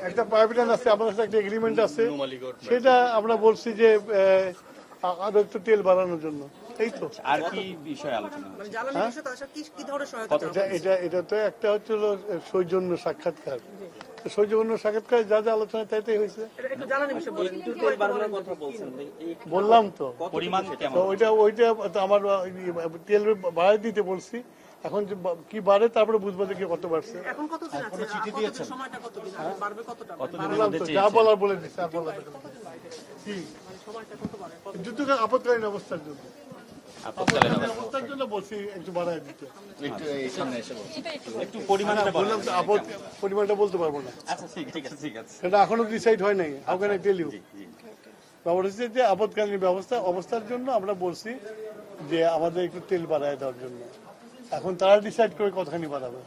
একটা পাইপলাইন আছে, আমাদের সাথে একটা এগ্রিমেন্ট আছে, সেটা আমরা বলছি যে আরো একটু তেল বাড়ানোর জন্য। এই তো। আর কি বিষয় আলোচনা এটা তো একটা হচ্ছে হলো সৌজন্য সাক্ষাৎকার। সৌজন্য সাক্ষাৎকার যা যা আলোচনা তাইতেই হয়েছে, বললাম তো। পরিমাণ ওইটা আমার তেল বাড়াই দিতে বলছি। এখন কি বাড়ে তারপরে বুঝবো যে কি কত বাড়ছে। যা বলার বলে দিচ্ছে, আর বলার কি যুদ্ধ আপৎকালীন অবস্থার জন্য, অবস্থার জন্য বলছি একটু বাড়াই দিতে। একটু পরিমাণটা বললাম তো পরিমাণটা বলতে পারবো না, আচ্ছা ঠিক আছে সেটা এখনো ডিসাইড হয় নাই। How can I tell you? ব্যাপার হচ্ছে যে আপৎকালীন অবস্থার জন্য আমরা বলছি যে আমাদের একটু তেল বাড়ায় দেওয়ার জন্য। এখন তারা ডিসাইড করে কতখানি বাড়াবে।